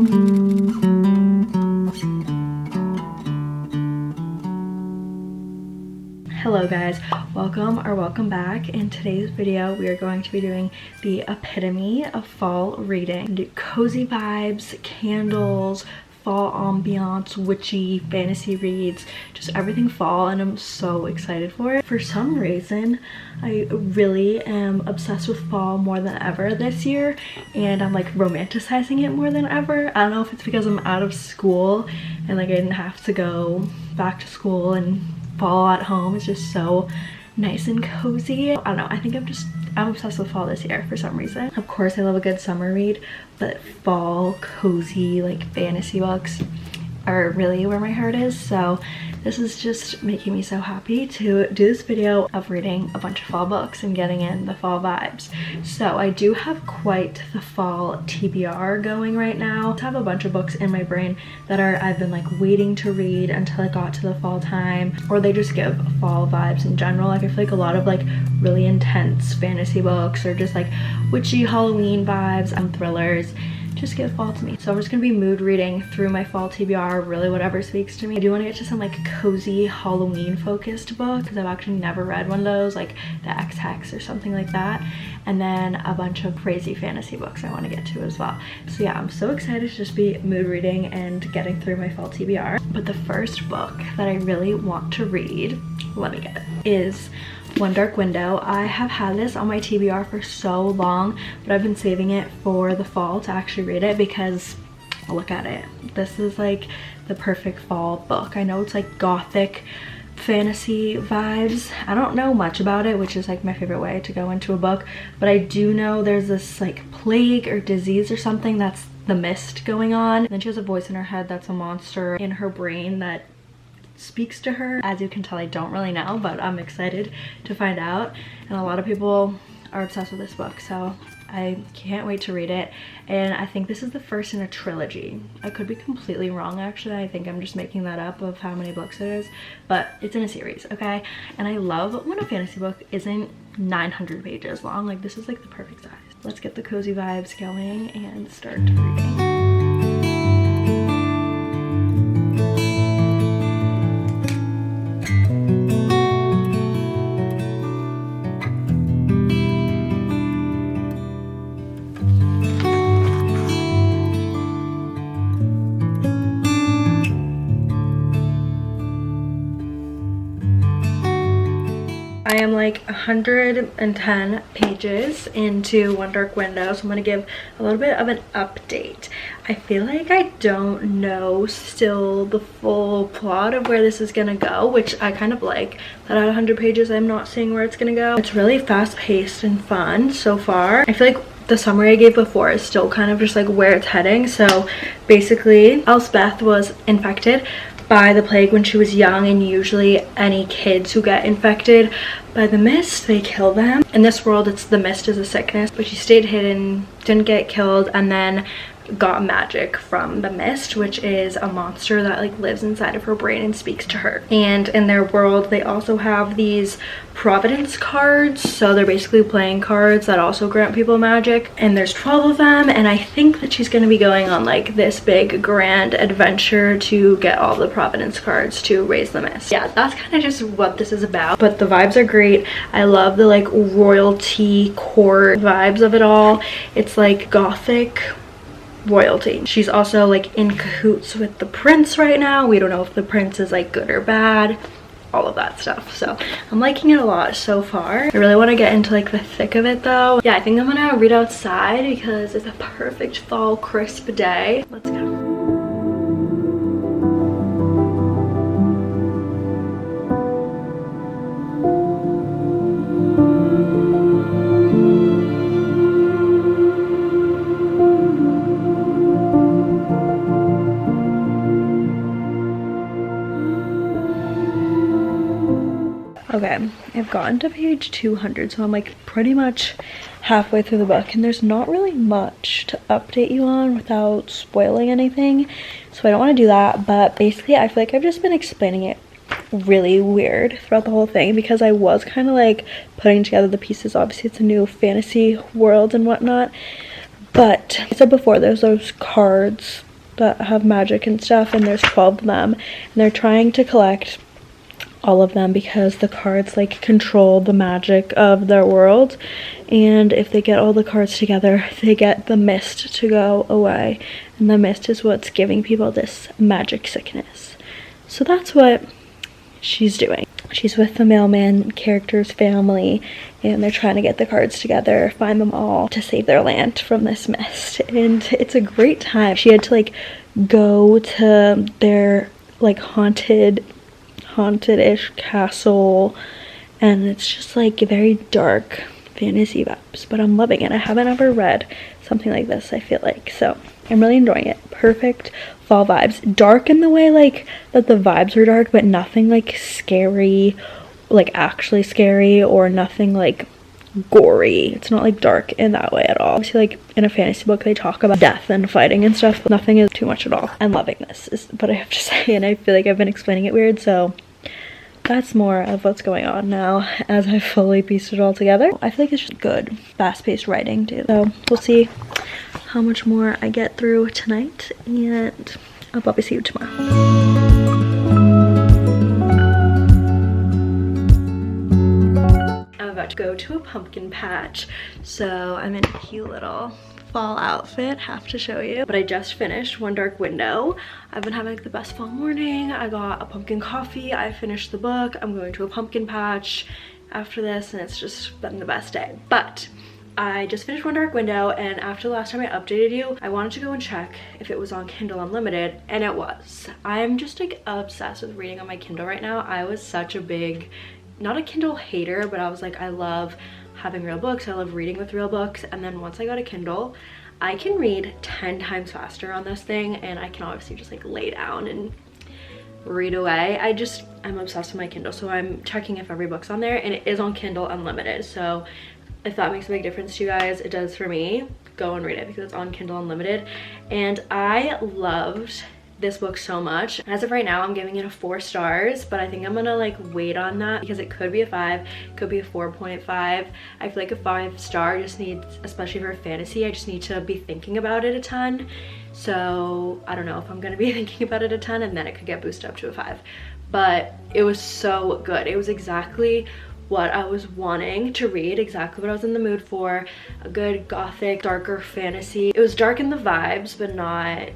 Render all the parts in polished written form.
Hello guys, welcome back. In today's video we are going to be doing the epitome of fall reading. Do cozy vibes, candles, fall ambiance, witchy fantasy reads, just everything fall, and I'm so excited for it. For some reason I really am obsessed with fall more than ever this year, and I'm like romanticizing it more than ever. I don't know if it's because I'm out of school and like I didn't have to go back to school, and fall at home is just so nice and cozy. I don't know, I think I'm obsessed with fall this year for some reason. Of course I love a good summer read, but fall cozy like fantasy books are really where my heart is. So this is just making me so happy to do this video of reading a bunch of fall books and getting in the fall vibes. So I do have quite the fall TBR going right now. I have a bunch of books in my brain that I've been like waiting to read until it got to the fall time, or they just give fall vibes in general. Like I feel like a lot of like really intense fantasy books or just like witchy Halloween vibes and thrillers just give fall to me. So I'm just gonna be mood reading through my fall TBR, really whatever speaks to me. I do want to get to some like cozy Halloween focused book because I've actually never read one of those, like the Ex Hex or something like that, and then a bunch of crazy fantasy books I want to get to as well. So yeah, I'm so excited to just be mood reading and getting through my fall TBR. But the first book that I really want to read, let me get it, is One Dark Window. I have had this on my TBR for so long, but I've been saving it for the fall to actually read it because look at it. This is like the perfect fall book. I know it's like gothic fantasy vibes. I don't know much about it, which is like my favorite way to go into a book, but I do know there's this like plague or disease or something that's the mist going on. And then she has a voice in her head that's a monster in her brain that speaks to her. As you can tell, I don't really know, but I'm excited to find out, and a lot of people are obsessed with this book, so I can't wait to read it. And I think this is the first in a trilogy. I could be completely wrong, actually. I think I'm just making that up of how many books it is, but it's in a series, okay? And I love when a fantasy book isn't 900 pages long. Like this is like the perfect size. Let's get the cozy vibes going and start reading. I am like 110 pages into One Dark Window, so I'm going to give a little bit of an update. I feel like I don't know still the full plot of where this is going to go, which I kind of like, that at 100 pages I'm not seeing where it's going to go. It's really fast-paced and fun so far. I feel like the summary I gave before is still kind of just like where it's heading. So basically Elspeth was infected by the plague when she was young, and usually any kids who get infected by the mist, they kill them. In this world, it's the mist is a sickness, but she stayed hidden, didn't get killed, and then got magic from the mist, which is a monster that like lives inside of her brain and speaks to her. And in their world they also have these providence cards, so they're basically playing cards that also grant people magic, and there's 12 of them. And I think that she's going to be going on like this big grand adventure to get all the providence cards to raise the mist. Yeah, that's kind of just what this is about, but the vibes are great. I love the like royalty court vibes of it all. It's like gothic royalty. She's also like in cahoots with the prince right now. We don't know if the prince is like good or bad, all of that stuff. So I'm liking it a lot so far. I really want to get into like the thick of it though. Yeah, I think I'm gonna read outside because it's a perfect fall crisp day. Let's go. Okay, I've gotten to page 200, so I'm like pretty much halfway through the book, and there's not really much to update you on without spoiling anything, so I don't want to do that. But basically I feel like I've just been explaining it really weird throughout the whole thing because I was kind of like putting together the pieces. Obviously it's a new fantasy world and whatnot, but I said before, there's those cards that have magic and stuff, and there's 12 of them, and they're trying to collect all of them because the cards like control the magic of their world, and if they get all the cards together, they get the mist to go away, and the mist is what's giving people this magic sickness. So that's what she's doing. She's with the mailman character's family, and they're trying to get the cards together, find them all to save their land from this mist, and it's a great time. She had to like go to their like haunted-ish castle, and it's just like very dark fantasy vibes, but I'm loving it. I haven't ever read something like this, I feel like, so I'm really enjoying it. Perfect fall vibes. Dark in the way like that the vibes are dark, but nothing like scary, like actually scary, or nothing like gory. It's not like dark in that way at all. Obviously, like in a fantasy book they talk about death and fighting and stuff, but nothing is too much at all. I'm loving this is what I have to say, and I feel like I've been explaining it weird, so that's more of what's going on now as I fully pieced it all together. I feel like it's just good, fast-paced writing too. So we'll see how much more I get through tonight, and I'll probably see you tomorrow. I'm about to go to a pumpkin patch, so I'm in a cute little fall outfit, have to show you. But I just finished One Dark Window. I've been having like the best fall morning. I got a pumpkin coffee, I finished the book, I'm going to a pumpkin patch after this, and it's just been the best day. But I just finished One Dark Window, and after the last time I updated you, I wanted to go and check if it was on Kindle Unlimited, and it was. I'm just like obsessed with reading on my Kindle right now. I was such a big, not a Kindle hater, but I was like, I love having real books, I love reading with real books, and then once I got a Kindle, I can read 10 times faster on this thing, and I can obviously just like lay down and read away. I'm obsessed with my Kindle, so I'm checking if every book's on there, and it is on Kindle Unlimited. So if that makes a big difference to you guys, it does for me. Go and read it because it's on Kindle Unlimited, and I loved this book so much. As of right now, I'm giving it a 4 stars, but I think I'm gonna like wait on that because it could be a 5, it could be a 4.5. I feel like a 5-star just needs, especially for fantasy, I just need to be thinking about it a ton. So I don't know if I'm gonna be thinking about it a ton, and then it could get boosted up to a 5. But it was so good. It was exactly what I was wanting to read, exactly what I was in the mood for. A good gothic, darker fantasy. It was dark in the vibes, but not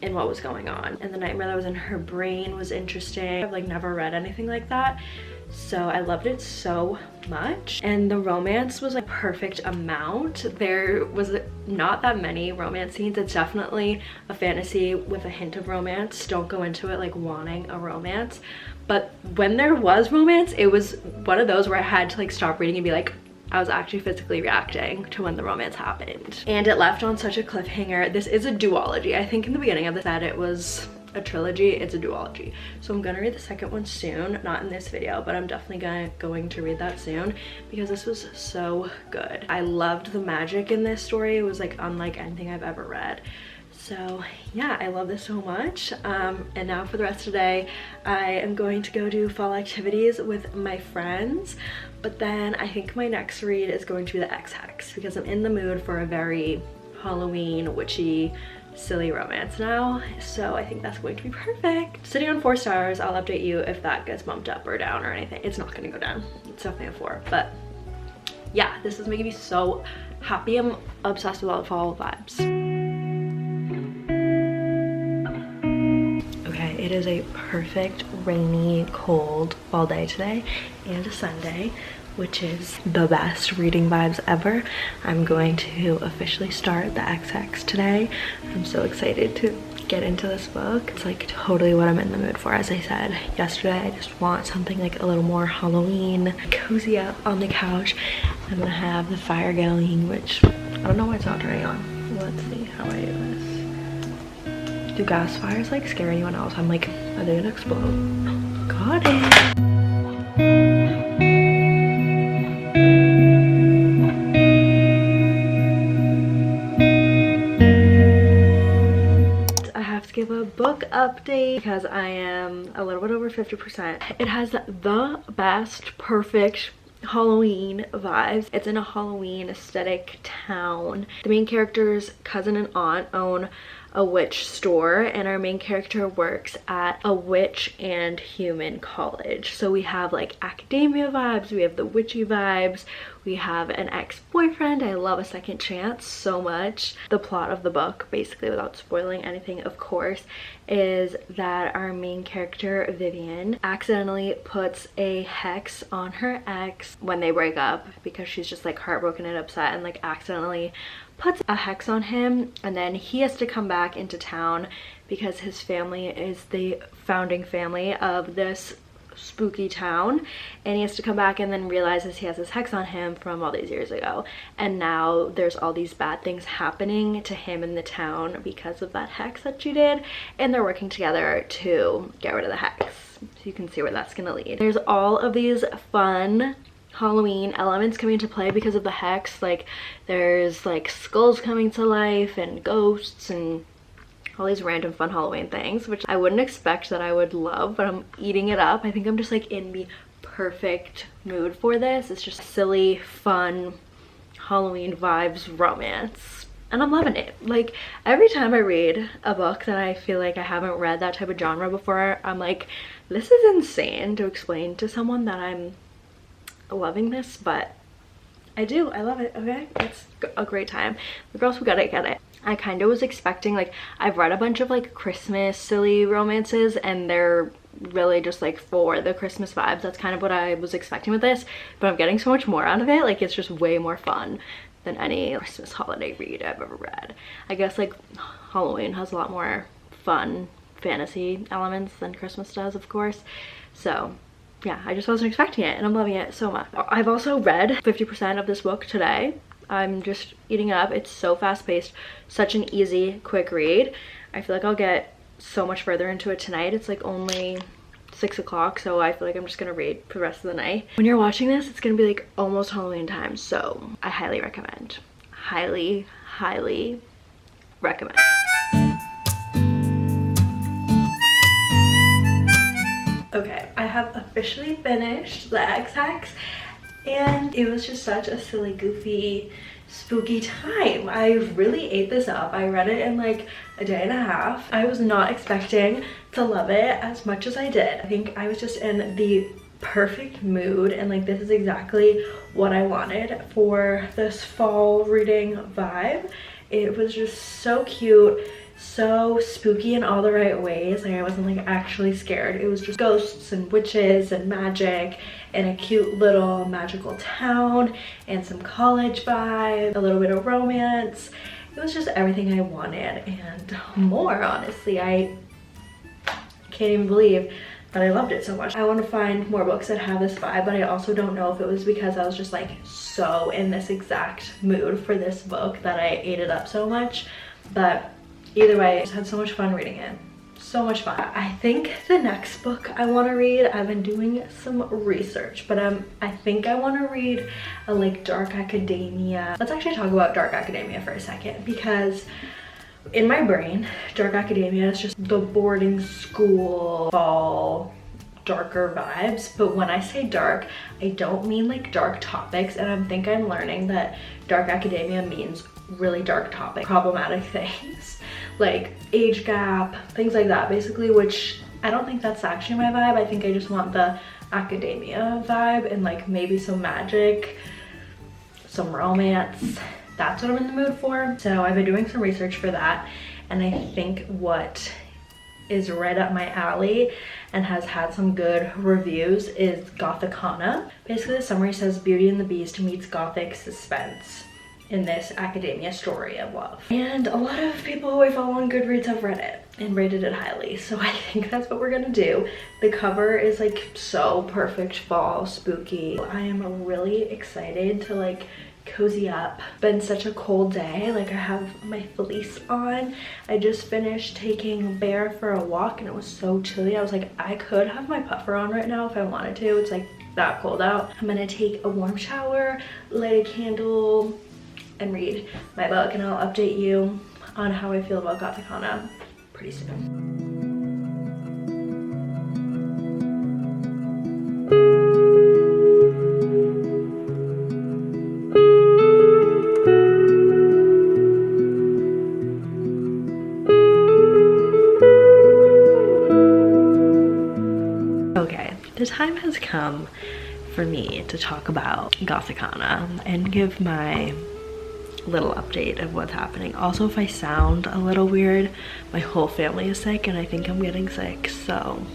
in what was going on. And the nightmare that was in her brain was interesting. I've like never read anything like that, so I loved it so much. And the romance was like perfect amount. There was not that many romance scenes. It's definitely a fantasy with a hint of romance. Don't go into it like wanting a romance, but when there was romance, it was one of those where I had to like stop reading and be like, I was actually physically reacting to when the romance happened. And it left on such a cliffhanger. This is a duology. I think in the beginning of this that it was a trilogy. It's a duology. So I'm gonna read the second one soon. Not in this video, but I'm definitely going to read that soon because this was so good. I loved the magic in this story. It was like unlike anything I've ever read. So yeah, I love this so much. And now for the rest of the day, I am going to go do fall activities with my friends. But then I think my next read is going to be the Ex Hex because I'm in the mood for a very Halloween, witchy, silly romance now. So I think that's going to be perfect. Sitting on 4 stars, I'll update you if that gets bumped up or down or anything. It's not gonna go down. It's definitely a 4. But yeah, this is making me so happy. I'm obsessed with all the fall vibes. It is a perfect rainy, cold fall day today and a Sunday, which is the best reading vibes ever. I'm going to officially start the Ex Hex today. I'm so excited to get into this book. It's like totally what I'm in the mood for. As I said yesterday, I just want something like a little more Halloween, cozy up on the couch. I'm gonna have the fire going, which I don't know why it's not turning on. Let's see how I do this. Do gas fires like scare anyone else? I'm like, are they gonna explode? Got it. I have to give a book update because I am a little bit over 50%. It has the best, perfect Halloween vibes. It's in a Halloween aesthetic town. The main character's cousin and aunt own a witch store, and our main character works at a witch and human college. So we have like academia vibes, we have the witchy vibes, we have an ex-boyfriend. I love A Second Chance so much. The plot of the book, basically without spoiling anything of course, is that our main character Vivian accidentally puts a hex on her ex when they break up, because she's just like heartbroken and upset, and like accidentally puts a hex on him, and then he has to come back into town because his family is the founding family of this spooky town, and he has to come back and then realizes he has this hex on him from all these years ago, and now there's all these bad things happening to him in the town because of that hex that she did, and they're working together to get rid of the hex. So you can see where that's gonna lead. There's all of these fun Halloween elements coming into play because of the hex. Like there's like skulls coming to life and ghosts and all these random fun Halloween things, which I wouldn't expect that I would love, but I'm eating it up. I think I'm just like in the perfect mood for this. It's just silly, fun Halloween vibes romance, and I'm loving it. Like every time I read a book that I feel like I haven't read that type of genre before, I'm like, this is insane to explain to someone that I'm loving this, but I do. I love it. Okay, it's a great time. The girls who get it. I kind of was expecting, like, I've read a bunch of like Christmas silly romances, and they're really just like for the Christmas vibes. That's kind of what I was expecting with this, but I'm getting so much more out of it. Like it's just way more fun than any Christmas holiday read I've ever read. I guess like Halloween has a lot more fun fantasy elements than Christmas does, of course. So yeah, I just wasn't expecting it, and I'm loving it so much. I've also read 50% of this book today. I'm just eating it up. It's so fast-paced, such an easy, quick read. I feel like I'll get so much further into it tonight. It's like only 6 o'clock, so I feel like I'm just gonna read for the rest of the night. When you're watching this, it's gonna be like almost Halloween time, so I highly recommend. Highly, highly recommend. Okay, I have officially finished the Ex Hex, and it was just such a silly, goofy, spooky time. I really ate this up. I read it in like a day and a half. I was not expecting to love it as much as I did. I think I was just in the perfect mood, and like this is exactly what I wanted for this fall reading vibe. It was just so cute, so spooky in all the right ways. Like I wasn't like actually scared. It was just ghosts and witches and magic and a cute little magical town and some college vibe, a little bit of romance. It was just everything I wanted and more, honestly. I can't even believe that I loved it so much. I want to find more books that have this vibe, but I also don't know if it was because I was just like so in this exact mood for this book that I ate it up so much. But either way, I just had so much fun reading it. So much fun. I think the next book I want to read, I've been doing some research, but I think I want to read a like dark academia. Let's actually talk about dark academia for a second, because in my brain, dark academia is just the boarding school fall darker vibes. But when I say dark, I don't mean like dark topics, and I think I'm learning that dark academia means really dark topic, problematic things like age gap, things like that basically, which I don't think that's actually my vibe. I think I just want the academia vibe and like maybe some magic, some romance. That's what I'm in the mood for. So I've been doing some research for that, and I think what is right up my alley and has had some good reviews is Gothicana. Basically the summary says Beauty and the Beast meets gothic suspense in this academia story of love. And a lot of people who I follow on Goodreads have read it and rated it highly, so I think that's what we're gonna do. The cover is like so perfect fall spooky. I am really excited to like cozy up. Been such a cold day. Like I have my fleece on. I just finished taking Bear for a walk and it was so chilly. I was like, I could have my puffer on right now if I wanted to. It's like that cold out. I'm gonna take a warm shower, light a candle, and read my book, and I'll update you on how I feel about Gothicana pretty soon. the time has come for me to talk about Gothicana and give my little update of what's happening. Also, if I sound a little weird, my whole family is sick and I think I'm getting sick, so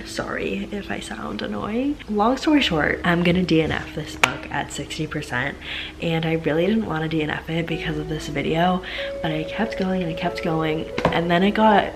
sorry if I sound annoying. Long story short, I'm gonna DNF this book at 60%, and I really didn't want to DNF it because of this video, but I kept going and I kept going, and then it got,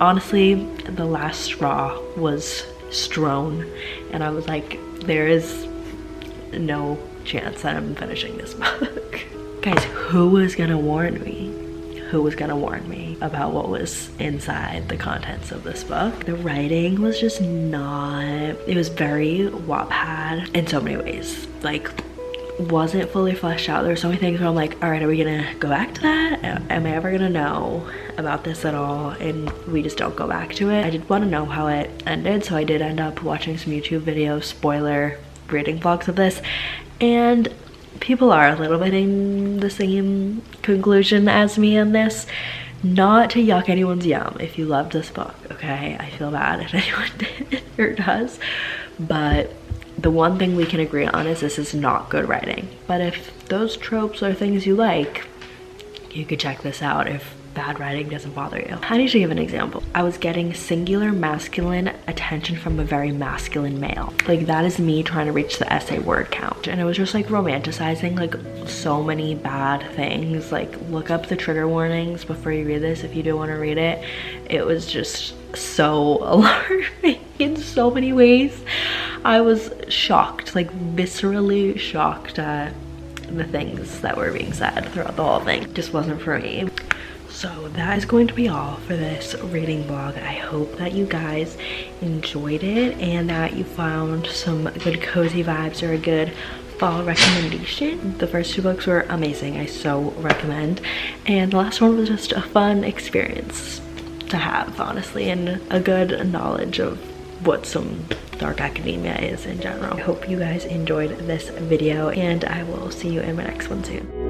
honestly, the last straw was Strone, and I was like, there is no chance that I'm finishing this book. Guys, who was gonna warn me? Who was gonna warn me about what was inside the contents of this book? The writing was just not, it was very Wattpad in so many ways. Like, wasn't fully fleshed out. There were so many things where I'm like, all right, are we gonna go back to that? Am I ever gonna know about this at all? And we just don't go back to it. I did want to know how it ended, so I did end up watching some YouTube videos, spoiler reading vlogs of this, and people are a little bit in the same conclusion as me in this. Not to yuck anyone's yum if you loved this book, okay? I feel bad if anyone did or does, but the one thing we can agree on is this is not good writing. But if those tropes are things you like, you could check this out if bad writing doesn't bother you. I need to give an example. I was getting singular masculine attention from a very masculine male. Like, that is me trying to reach the essay word count. And it was just like romanticizing like so many bad things. Like, look up the trigger warnings before you read this if you do want to read it. It was just so alarming in so many ways. I was shocked, like viscerally shocked at the things that were being said throughout the whole thing. It just wasn't for me. So that is going to be all for this reading vlog. I hope that you guys enjoyed it and that you found some good cozy vibes or a good fall recommendation. The first two books were amazing. I so recommend. And the last one was just a fun experience to have, honestly, and a good knowledge of what some dark academia is in general. I hope you guys enjoyed this video, and I will see you in my next one soon.